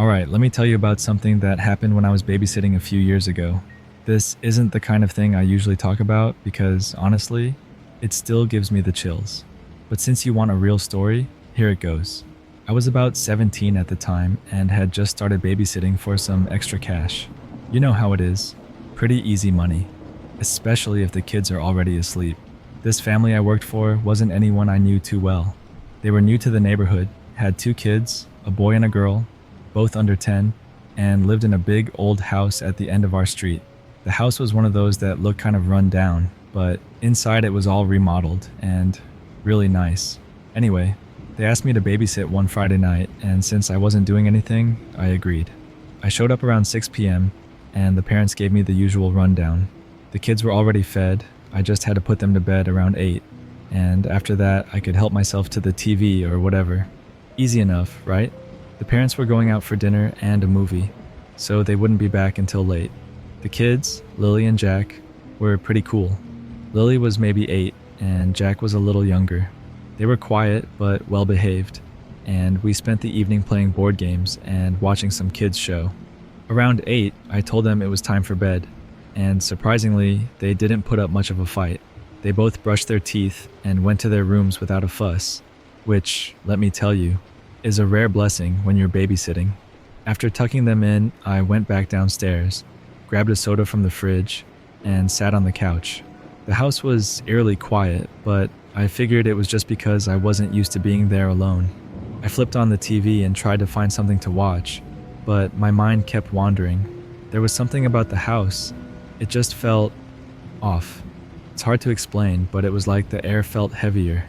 Alright, let me tell you about something that happened when I was babysitting a few years ago. This isn't the kind of thing I usually talk about because, honestly, it still gives me the chills. But since you want a real story, here it goes. I was about 17 at the time and had just started babysitting for some extra cash. You know how it is. Pretty easy money, especially if the kids are already asleep. This family I worked for wasn't anyone I knew too well. They were new to the neighborhood, had 2 kids, a boy and a girl, both under 10, and lived in a big old house at the end of our street. The house was one of those that looked kind of run down, but inside it was all remodeled and really nice. Anyway, they asked me to babysit one Friday night, and since I wasn't doing anything, I agreed. I showed up around 6 p.m., and the parents gave me the usual rundown. The kids were already fed, I just had to put them to bed around 8, and after that I could help myself to the TV or whatever. Easy enough, right? The parents were going out for dinner and a movie, so they wouldn't be back until late. The kids, Lily and Jack, were pretty cool. Lily was maybe 8, and Jack was a little younger. They were quiet but well behaved, and we spent the evening playing board games and watching some kids' show. Around 8, I told them it was time for bed, and surprisingly, they didn't put up much of a fight. They both brushed their teeth and went to their rooms without a fuss, which, let me tell you, is a rare blessing when you're babysitting. After tucking them in, I went back downstairs, grabbed a soda from the fridge, and sat on the couch. The house was eerily quiet, but I figured it was just because I wasn't used to being there alone. I flipped on the TV and tried to find something to watch, but my mind kept wandering. There was something about the house. It just felt off. It's hard to explain, but it was like the air felt heavier,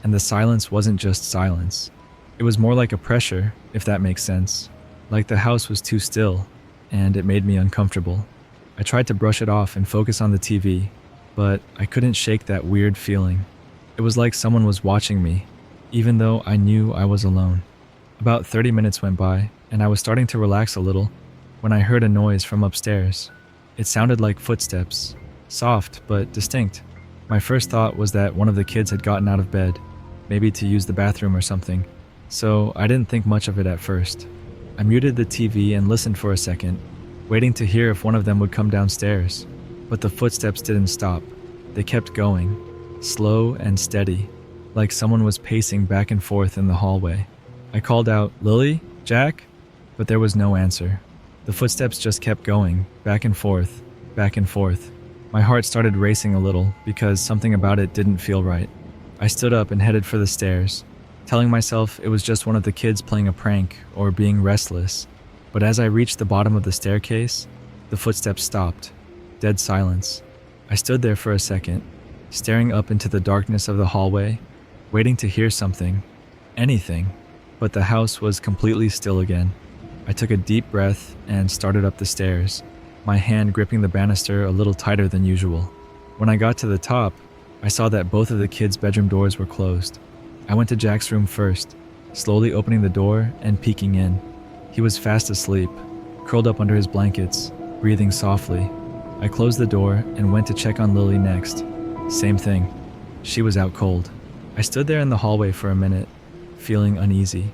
and the silence wasn't just silence. It was more like a pressure, if that makes sense. Like the house was too still, and it made me uncomfortable. I tried to brush it off and focus on the TV, but I couldn't shake that weird feeling. It was like someone was watching me, even though I knew I was alone. About 30 minutes went by, and I was starting to relax a little when I heard a noise from upstairs. It sounded like footsteps, soft but distinct. My first thought was that one of the kids had gotten out of bed, maybe to use the bathroom or something, so I didn't think much of it at first. I muted the TV and listened for a second, waiting to hear if one of them would come downstairs. But the footsteps didn't stop. They kept going, slow and steady, like someone was pacing back and forth in the hallway. I called out, "Lily? Jack?" But there was no answer. The footsteps just kept going, back and forth, back and forth. My heart started racing a little because something about it didn't feel right. I stood up and headed for the stairs, telling myself it was just one of the kids playing a prank or being restless. But as I reached the bottom of the staircase, the footsteps stopped. Dead silence. I stood there for a second, staring up into the darkness of the hallway, waiting to hear something, anything, but the house was completely still again. I took a deep breath and started up the stairs, my hand gripping the banister a little tighter than usual. When I got to the top, I saw that both of the kids' bedroom doors were closed. I went to Jack's room first, slowly opening the door and peeking in. He was fast asleep, curled up under his blankets, breathing softly. I closed the door and went to check on Lily next. Same thing. She was out cold. I stood there in the hallway for a minute, feeling uneasy.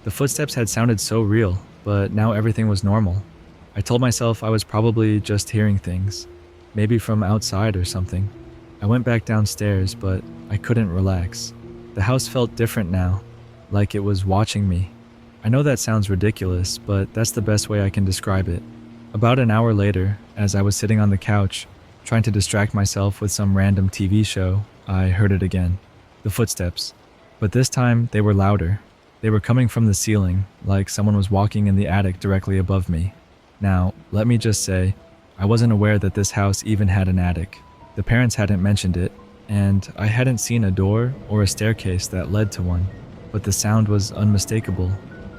The footsteps had sounded so real, but now everything was normal. I told myself I was probably just hearing things, maybe from outside or something. I went back downstairs, but I couldn't relax. The house felt different now, like it was watching me. I know that sounds ridiculous, but that's the best way I can describe it. About an hour later, as I was sitting on the couch, trying to distract myself with some random TV show, I heard it again. The footsteps. But this time, they were louder. They were coming from the ceiling, like someone was walking in the attic directly above me. Now, let me just say, I wasn't aware that this house even had an attic. The parents hadn't mentioned it, and I hadn't seen a door or a staircase that led to one. But the sound was unmistakable.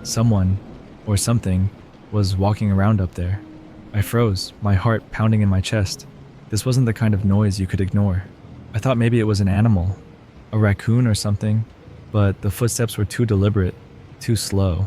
Someone, or something, was walking around up there. I froze, my heart pounding in my chest. This wasn't the kind of noise you could ignore. I thought maybe it was an animal, a raccoon or something, but the footsteps were too deliberate, too slow.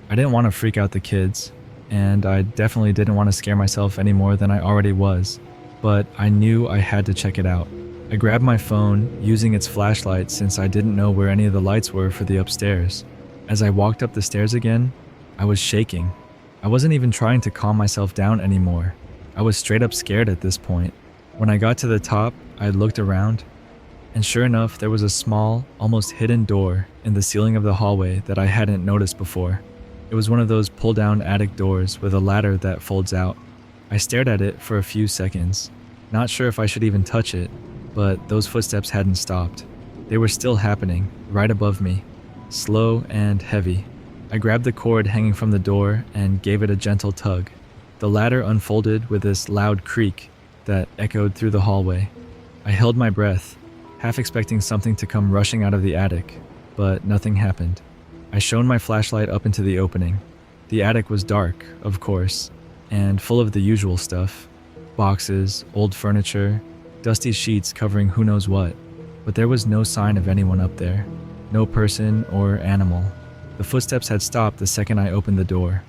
I didn't want to freak out the kids, and I definitely didn't want to scare myself any more than I already was, but I knew I had to check it out. I grabbed my phone, using its flashlight since I didn't know where any of the lights were for the upstairs. As I walked up the stairs again, I was shaking. I wasn't even trying to calm myself down anymore. I was straight up scared at this point. When I got to the top, I looked around, and sure enough, there was a small, almost hidden door in the ceiling of the hallway that I hadn't noticed before. It was one of those pull-down attic doors with a ladder that folds out. I stared at it for a few seconds, not sure if I should even touch it, but those footsteps hadn't stopped. They were still happening, right above me, slow and heavy. I grabbed the cord hanging from the door and gave it a gentle tug. The ladder unfolded with this loud creak that echoed through the hallway. I held my breath, half expecting something to come rushing out of the attic, but nothing happened. I shone my flashlight up into the opening. The attic was dark, of course, and full of the usual stuff. Boxes, old furniture, dusty sheets covering who knows what. But there was no sign of anyone up there. No person or animal. The footsteps had stopped the second I opened the door.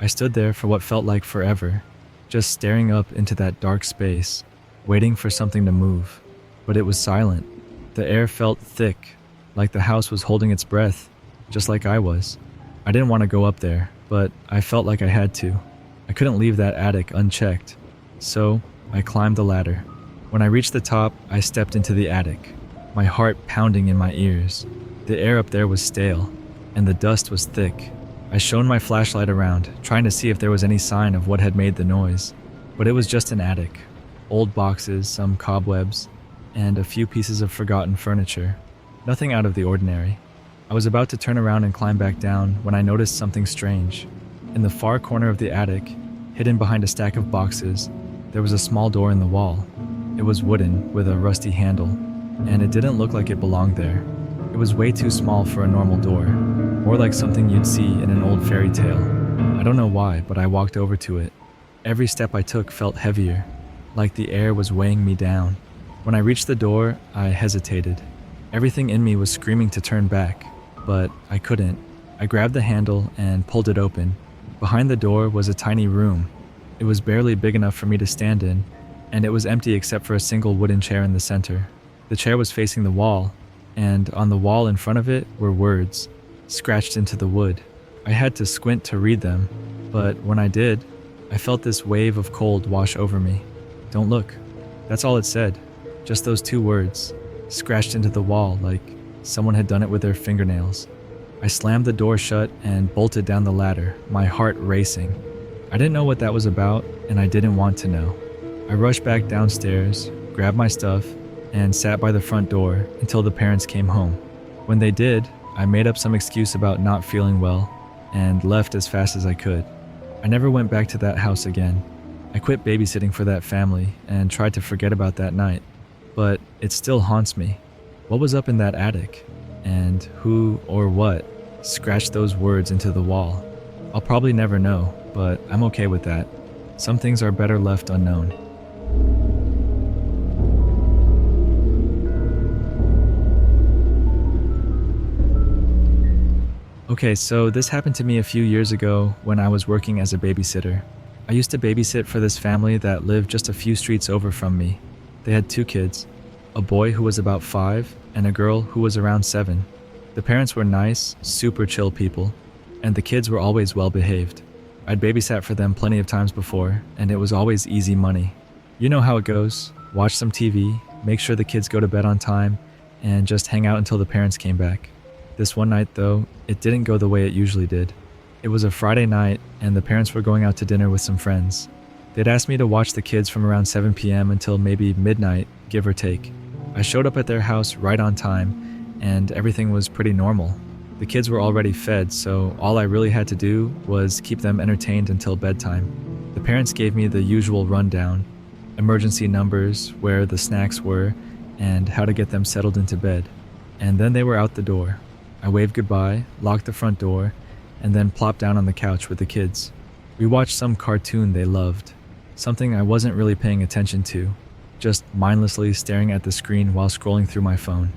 I stood there for what felt like forever, just staring up into that dark space, waiting for something to move. But it was silent. The air felt thick, like the house was holding its breath, just like I was. I didn't want to go up there, but I felt like I had to. I couldn't leave that attic unchecked. So, I climbed the ladder. When I reached the top, I stepped into the attic, my heart pounding in my ears. The air up there was stale, and the dust was thick. I shone my flashlight around, trying to see if there was any sign of what had made the noise. But it was just an attic. Old boxes, some cobwebs, and a few pieces of forgotten furniture. Nothing out of the ordinary. I was about to turn around and climb back down when I noticed something strange. In the far corner of the attic, hidden behind a stack of boxes, there was a small door in the wall. It was wooden, with a rusty handle, and it didn't look like it belonged there. It was way too small for a normal door, more like something you'd see in an old fairy tale. I don't know why, but I walked over to it. Every step I took felt heavier, like the air was weighing me down. When I reached the door, I hesitated. Everything in me was screaming to turn back, but I couldn't. I grabbed the handle and pulled it open. Behind the door was a tiny room. It was barely big enough for me to stand in, and it was empty except for a single wooden chair in the center. The chair was facing the wall, and on the wall in front of it were words, scratched into the wood. I had to squint to read them, but when I did, I felt this wave of cold wash over me. "Don't look." That's all it said. Just those two words, scratched into the wall like someone had done it with their fingernails. I slammed the door shut and bolted down the ladder, my heart racing. I didn't know what that was about, and I didn't want to know. I rushed back downstairs, grabbed my stuff, and sat by the front door until the parents came home. When they did, I made up some excuse about not feeling well and left as fast as I could. I never went back to that house again. I quit babysitting for that family and tried to forget about that night, but it still haunts me. What was up in that attic? And who or what scratched those words into the wall? I'll probably never know, but I'm okay with that. Some things are better left unknown. Okay, so this happened to me a few years ago when I was working as a babysitter. I used to babysit for this family that lived just a few streets over from me. They had two kids, a boy who was about 5 and a girl who was around 7. The parents were nice, super chill people, and the kids were always well behaved. I'd babysat for them plenty of times before, and it was always easy money. You know how it goes. Watch some TV, make sure the kids go to bed on time, and just hang out until the parents came back. This one night, though, it didn't go the way it usually did. It was a Friday night, and the parents were going out to dinner with some friends. They'd asked me to watch the kids from around 7 p.m. until maybe midnight, give or take. I showed up at their house right on time, and everything was pretty normal. The kids were already fed, so all I really had to do was keep them entertained until bedtime. The parents gave me the usual rundown, emergency numbers, where the snacks were, and how to get them settled into bed. And then they were out the door. I waved goodbye, locked the front door, and then plopped down on the couch with the kids. We watched some cartoon they loved, something I wasn't really paying attention to, just mindlessly staring at the screen while scrolling through my phone.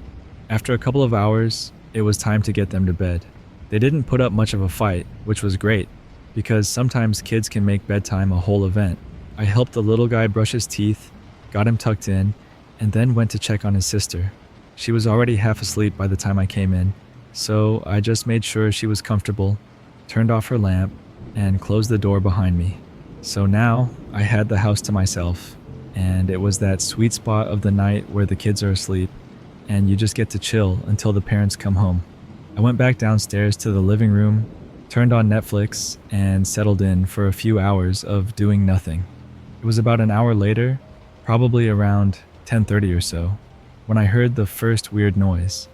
After a couple of hours, it was time to get them to bed. They didn't put up much of a fight, which was great, because sometimes kids can make bedtime a whole event. I helped the little guy brush his teeth, got him tucked in, and then went to check on his sister. She was already half asleep by the time I came in, so I just made sure she was comfortable, turned off her lamp, and closed the door behind me. So now I had the house to myself, and it was that sweet spot of the night where the kids are asleep and you just get to chill until the parents come home. I went back downstairs to the living room, turned on Netflix, and settled in for a few hours of doing nothing. It was about an hour later, probably around 10:30 or so, when I heard the first weird noise.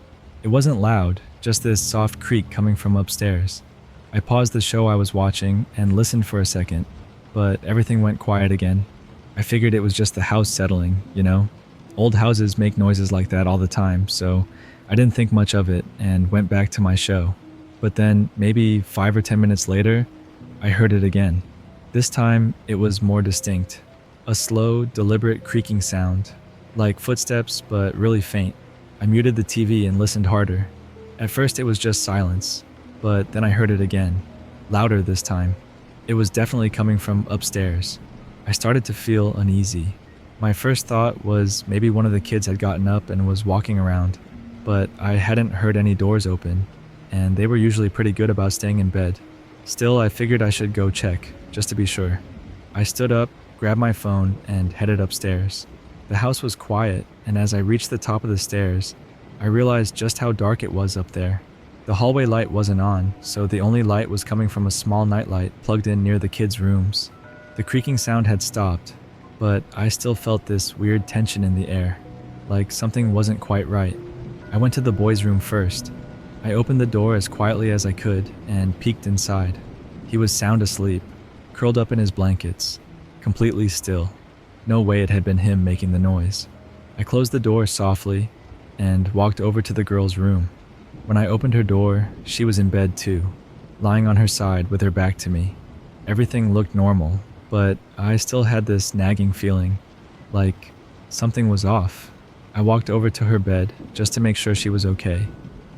It wasn't loud, just this soft creak coming from upstairs. I paused the show I was watching and listened for a second, but everything went quiet again. I figured it was just the house settling, you know? Old houses make noises like that all the time, so I didn't think much of it and went back to my show. But then, maybe 5 or 10 minutes later, I heard it again. This time, it was more distinct. A slow, deliberate creaking sound, like footsteps but really faint. I muted the TV and listened harder. At first it was just silence, but then I heard it again, louder this time. It was definitely coming from upstairs. I started to feel uneasy. My first thought was maybe one of the kids had gotten up and was walking around, but I hadn't heard any doors open, and they were usually pretty good about staying in bed. Still, I figured I should go check, just to be sure. I stood up, grabbed my phone, and headed upstairs. The house was quiet, and as I reached the top of the stairs, I realized just how dark it was up there. The hallway light wasn't on, so the only light was coming from a small nightlight plugged in near the kids' rooms. The creaking sound had stopped, but I still felt this weird tension in the air, like something wasn't quite right. I went to the boys' room first. I opened the door as quietly as I could and peeked inside. He was sound asleep, curled up in his blankets, completely still. No way it had been him making the noise. I closed the door softly and walked over to the girl's room. When I opened her door, she was in bed too, lying on her side with her back to me. Everything looked normal, but I still had this nagging feeling, like something was off. I walked over to her bed just to make sure she was okay,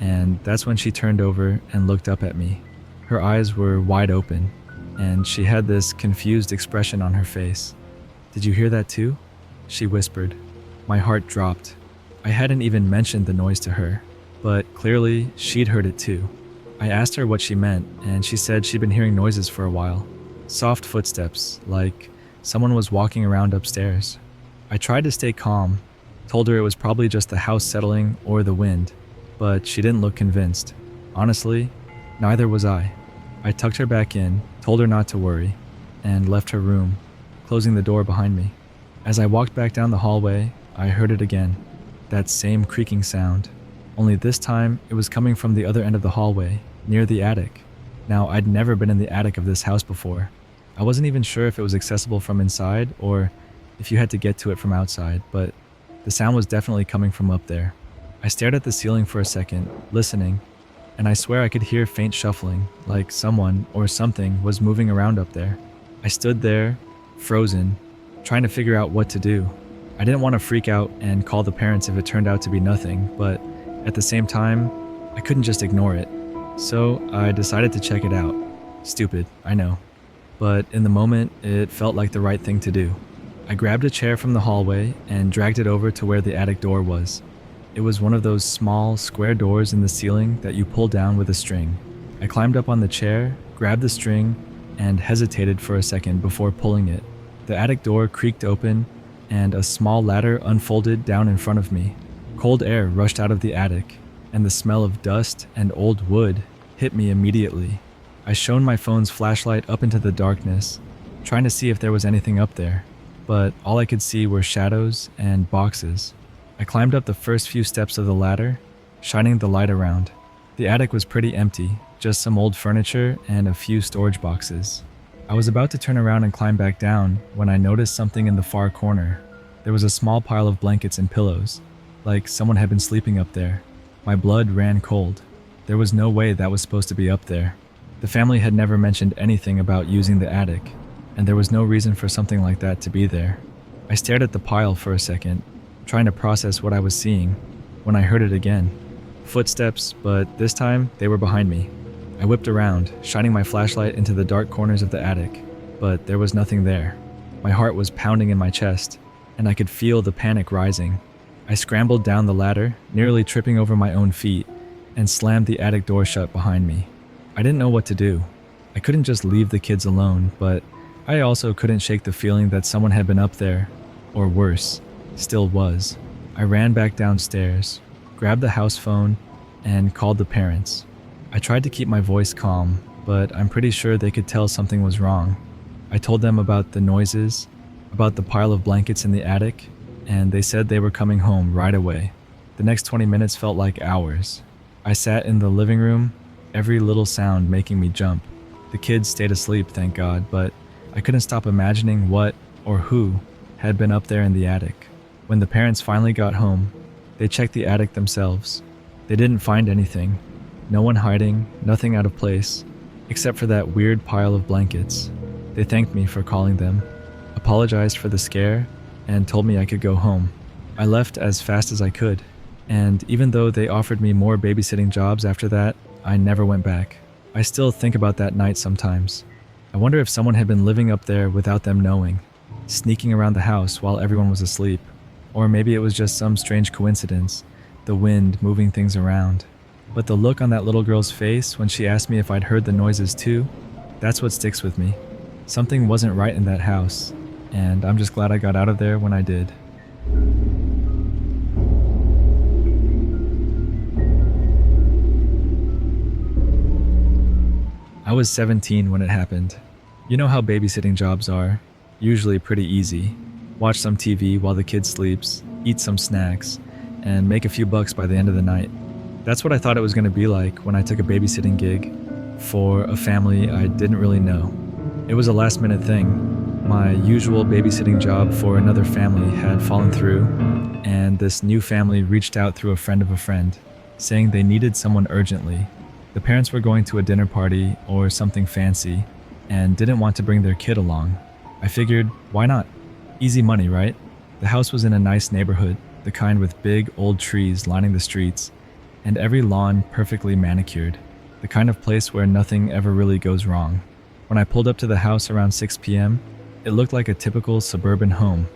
and that's when she turned over and looked up at me. Her eyes were wide open, and she had this confused expression on her face. "Did you hear that too?" she whispered. My heart dropped. I hadn't even mentioned the noise to her, but clearly she'd heard it too. I asked her what she meant, and she said she'd been hearing noises for a while. Soft footsteps, like someone was walking around upstairs. I tried to stay calm, told her it was probably just the house settling or the wind, but she didn't look convinced. Honestly, neither was I. I tucked her back in, told her not to worry, and left her room, closing the door behind me. As I walked back down the hallway, I heard it again, that same creaking sound, only this time it was coming from the other end of the hallway, near the attic. Now, I'd never been in the attic of this house before. I wasn't even sure if it was accessible from inside or if you had to get to it from outside, but the sound was definitely coming from up there. I stared at the ceiling for a second, listening, and I swear I could hear faint shuffling, like someone or something was moving around up there. I stood there, frozen, trying to figure out what to do. I didn't want to freak out and call the parents if it turned out to be nothing, but at the same time, I couldn't just ignore it. So I decided to check it out. Stupid, I know. But in the moment, it felt like the right thing to do. I grabbed a chair from the hallway and dragged it over to where the attic door was. It was one of those small, square doors in the ceiling that you pull down with a string. I climbed up on the chair, grabbed the string, and hesitated for a second before pulling it. The attic door creaked open, and a small ladder unfolded down in front of me. Cold air rushed out of the attic, and the smell of dust and old wood hit me immediately. I shone my phone's flashlight up into the darkness, trying to see if there was anything up there, but all I could see were shadows and boxes. I climbed up the first few steps of the ladder, shining the light around. The attic was pretty empty, just some old furniture and a few storage boxes. I was about to turn around and climb back down when I noticed something in the far corner. There was a small pile of blankets and pillows, like someone had been sleeping up there. My blood ran cold. There was no way that was supposed to be up there. The family had never mentioned anything about using the attic, and there was no reason for something like that to be there. I stared at the pile for a second, trying to process what I was seeing, when I heard it again. Footsteps, but this time they were behind me. I whipped around, shining my flashlight into the dark corners of the attic, but there was nothing there. My heart was pounding in my chest, and I could feel the panic rising. I scrambled down the ladder, nearly tripping over my own feet, and slammed the attic door shut behind me. I didn't know what to do. I couldn't just leave the kids alone, but I also couldn't shake the feeling that someone had been up there, or worse, still was. I ran back downstairs, grabbed the house phone, and called the parents. I tried to keep my voice calm, but I'm pretty sure they could tell something was wrong. I told them about the noises, about the pile of blankets in the attic, and they said they were coming home right away. The next 20 minutes felt like hours. I sat in the living room, every little sound making me jump. The kids stayed asleep, thank God, but I couldn't stop imagining what or who had been up there in the attic. When the parents finally got home, they checked the attic themselves. They didn't find anything. No one hiding, nothing out of place, except for that weird pile of blankets. They thanked me for calling them, apologized for the scare, and told me I could go home. I left as fast as I could, and even though they offered me more babysitting jobs after that, I never went back. I still think about that night sometimes. I wonder if someone had been living up there without them knowing, sneaking around the house while everyone was asleep. Or maybe it was just some strange coincidence, the wind moving things around. But the look on that little girl's face when she asked me if I'd heard the noises too, that's what sticks with me. Something wasn't right in that house, and I'm just glad I got out of there when I did. I was 17 when it happened. You know how babysitting jobs are, usually pretty easy. Watch some TV while the kid sleeps, eat some snacks, and make a few bucks by the end of the night. That's what I thought it was going to be like when I took a babysitting gig for a family I didn't really know. It was a last-minute thing. My usual babysitting job for another family had fallen through, and this new family reached out through a friend of a friend, saying they needed someone urgently. The parents were going to a dinner party or something fancy and didn't want to bring their kid along. I figured, why not? Easy money, right? The house was in a nice neighborhood, the kind with big old trees lining the streets, and every lawn perfectly manicured, the kind of place where nothing ever really goes wrong. When I pulled up to the house around 6 p.m., it looked like a typical suburban home.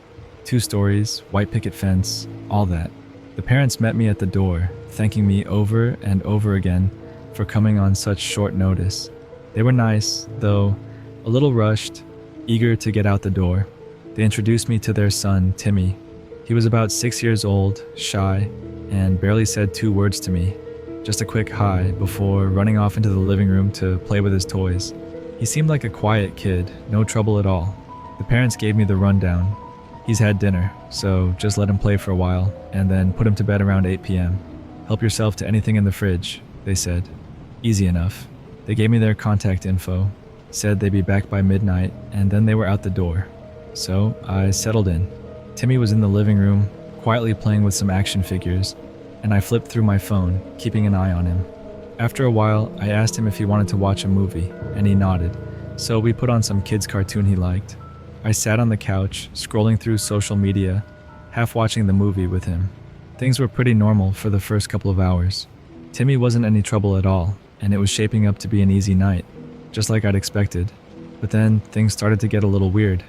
2 stories, white picket fence, all that. The parents met me at the door, thanking me over and over again for coming on such short notice. They were nice, though a little rushed, eager to get out the door. They introduced me to their son, Timmy. He was about 6 years old, shy, and barely said 2 words to me. Just a quick hi before running off into the living room to play with his toys. He seemed like a quiet kid, no trouble at all. The parents gave me the rundown. He's had dinner, so just let him play for a while, and then put him to bed around 8 p.m. Help yourself to anything in the fridge, they said. Easy enough. They gave me their contact info, said they'd be back by midnight, and then they were out the door. So I settled in. Timmy was in the living room, quietly playing with some action figures, and I flipped through my phone, keeping an eye on him. After a while, I asked him if he wanted to watch a movie, and he nodded, so we put on some kids' cartoon he liked. I sat on the couch, scrolling through social media, half watching the movie with him. Things were pretty normal for the first couple of hours. Timmy wasn't any trouble at all, and it was shaping up to be an easy night, just like I'd expected. But then things started to get a little weird.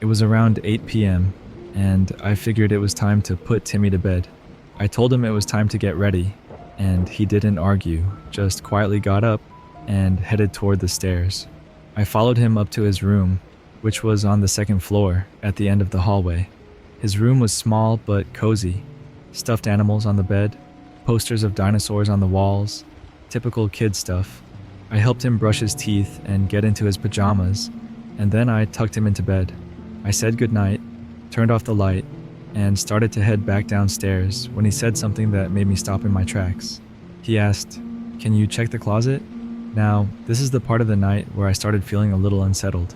It was around 8 p.m., and I figured it was time to put Timmy to bed. I told him it was time to get ready, and he didn't argue, just quietly got up and headed toward the stairs. I followed him up to his room, which was on the 2nd floor at the end of the hallway. His room was small but cozy. Stuffed animals on the bed, posters of dinosaurs on the walls, typical kid stuff. I helped him brush his teeth and get into his pajamas, and then I tucked him into bed. I said goodnight, turned off the light, and started to head back downstairs when he said something that made me stop in my tracks. He asked, "Can you check the closet?" Now, this is the part of the night where I started feeling a little unsettled.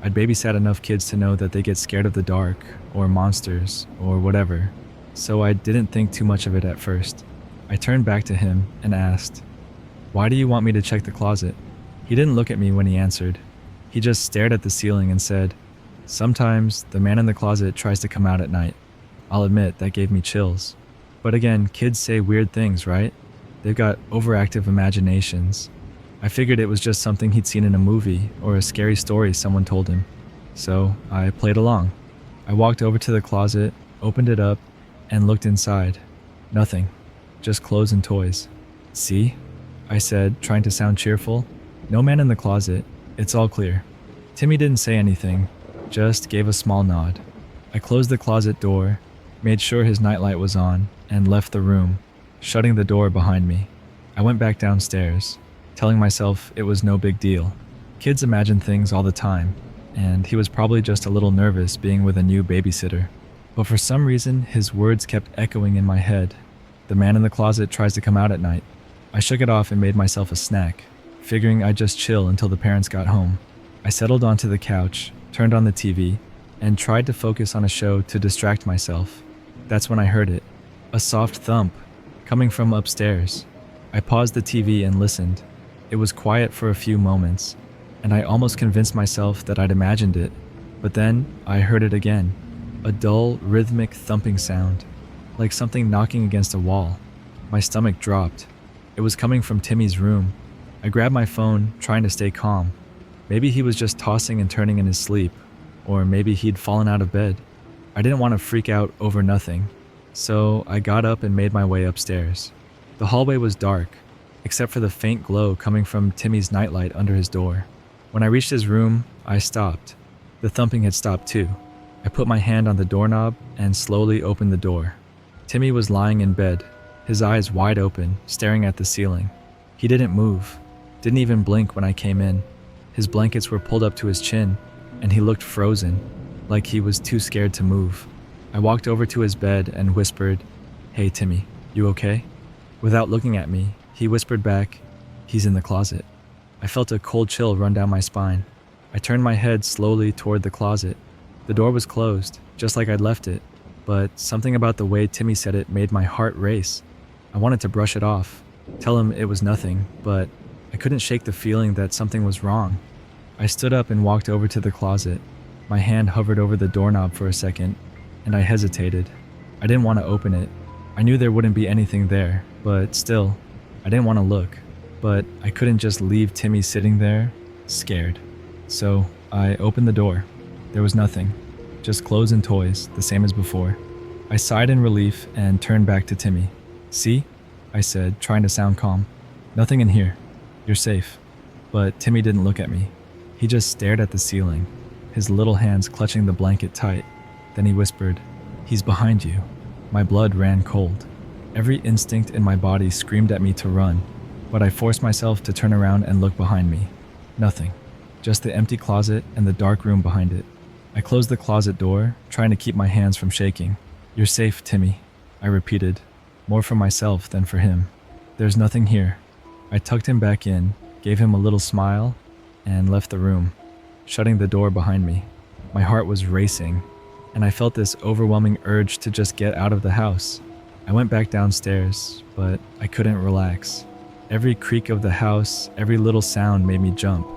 I'd babysat enough kids to know that they get scared of the dark, or monsters, or whatever, so I didn't think too much of it at first. I turned back to him and asked, "Why do you want me to check the closet?" He didn't look at me when he answered. He just stared at the ceiling and said, "Sometimes the man in the closet tries to come out at night." I'll admit that gave me chills. But again, kids say weird things, right? They've got overactive imaginations. I figured it was just something he'd seen in a movie or a scary story someone told him. So I played along. I walked over to the closet, opened it up, and looked inside. Nothing. Just clothes and toys. "See?" I said, trying to sound cheerful. "No man in the closet. It's all clear." Timmy didn't say anything, just gave a small nod. I closed the closet door, made sure his nightlight was on, and left the room, shutting the door behind me. I went back downstairs, telling myself it was no big deal. Kids imagine things all the time, and he was probably just a little nervous being with a new babysitter. But for some reason, his words kept echoing in my head. "The man in the closet tries to come out at night." I shook it off and made myself a snack, figuring I'd just chill until the parents got home. I settled onto the couch, turned on the TV, and tried to focus on a show to distract myself. That's when I heard it, a soft thump, coming from upstairs. I paused the TV and listened. It was quiet for a few moments, and I almost convinced myself that I'd imagined it. But then I heard it again, a dull, rhythmic thumping sound, like something knocking against a wall. My stomach dropped. It was coming from Timmy's room. I grabbed my phone, trying to stay calm. Maybe he was just tossing and turning in his sleep, or maybe he'd fallen out of bed. I didn't want to freak out over nothing, so I got up and made my way upstairs. The hallway was dark, except for the faint glow coming from Timmy's nightlight under his door. When I reached his room, I stopped. The thumping had stopped too. I put my hand on the doorknob and slowly opened the door. Timmy was lying in bed, his eyes wide open, staring at the ceiling. He didn't move, didn't even blink when I came in. His blankets were pulled up to his chin, and he looked frozen, like he was too scared to move. I walked over to his bed and whispered, "Hey Timmy, you okay?" Without looking at me, he whispered back, "He's in the closet." I felt a cold chill run down my spine. I turned my head slowly toward the closet. The door was closed, just like I'd left it, but something about the way Timmy said it made my heart race. I wanted to brush it off, tell him it was nothing, but I couldn't shake the feeling that something was wrong. I stood up and walked over to the closet. My hand hovered over the doorknob for a second, and I hesitated. I didn't want to open it. I knew there wouldn't be anything there, but still, I didn't want to look. But I couldn't just leave Timmy sitting there, scared. So I opened the door. There was nothing, just clothes and toys, the same as before. I sighed in relief and turned back to Timmy. "See?" I said, trying to sound calm. "Nothing in here. You're safe." But Timmy didn't look at me. He just stared at the ceiling, his little hands clutching the blanket tight. Then he whispered, "He's behind you." My blood ran cold. Every instinct in my body screamed at me to run, but I forced myself to turn around and look behind me. Nothing. Just the empty closet and the dark room behind it. I closed the closet door, trying to keep my hands from shaking. "You're safe, Timmy," I repeated, more for myself than for him. "There's nothing here." I tucked him back in, gave him a little smile, and left the room, shutting the door behind me. My heart was racing, and I felt this overwhelming urge to just get out of the house. I went back downstairs, but I couldn't relax. Every creak of the house, every little sound made me jump.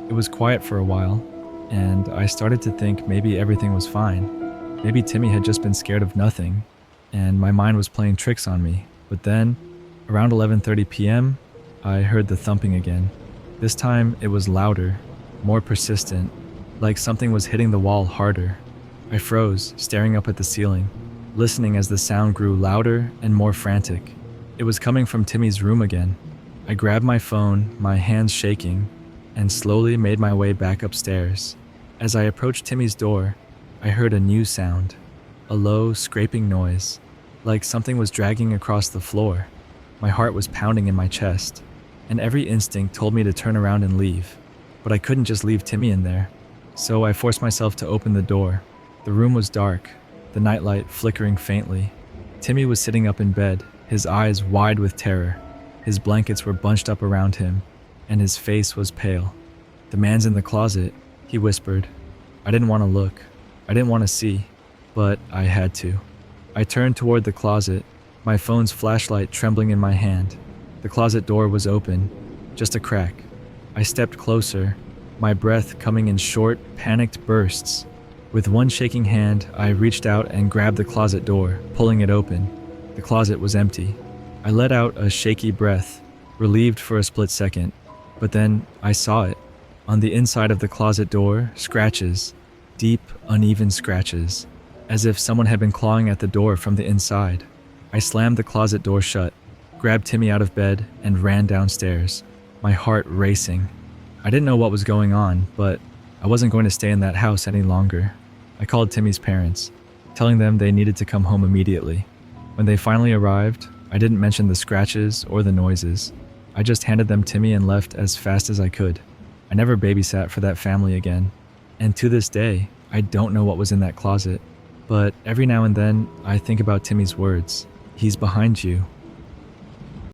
It was quiet for a while, and I started to think maybe everything was fine. Maybe Timmy had just been scared of nothing, and my mind was playing tricks on me. But then, around 11:30 p.m., I heard the thumping again. This time, it was louder, more persistent, like something was hitting the wall harder. I froze, staring up at the ceiling, listening as the sound grew louder and more frantic. It was coming from Timmy's room again. I grabbed my phone, my hands shaking, and slowly made my way back upstairs. As I approached Timmy's door, I heard a new sound, a low, scraping noise, like something was dragging across the floor. My heart was pounding in my chest, and every instinct told me to turn around and leave. But I couldn't just leave Timmy in there, so I forced myself to open the door. The room was dark, the nightlight flickering faintly. Timmy was sitting up in bed, his eyes wide with terror. His blankets were bunched up around him, and his face was pale. "The man's in the closet," he whispered. I didn't want to look. I didn't want to see, but I had to. I turned toward the closet, my phone's flashlight trembling in my hand. The closet door was open, just a crack. I stepped closer, my breath coming in short, panicked bursts. With one shaking hand, I reached out and grabbed the closet door, pulling it open. The closet was empty. I let out a shaky breath, relieved for a split second, but then I saw it. On the inside of the closet door, scratches, deep, uneven scratches, as if someone had been clawing at the door from the inside. I slammed the closet door shut, grabbed Timmy out of bed, and ran downstairs, my heart racing. I didn't know what was going on, but I wasn't going to stay in that house any longer. I called Timmy's parents, telling them they needed to come home immediately. When they finally arrived, I didn't mention the scratches or the noises. I just handed them Timmy and left as fast as I could. I never babysat for that family again. And to this day, I don't know what was in that closet. But every now and then, I think about Timmy's words. He's behind you,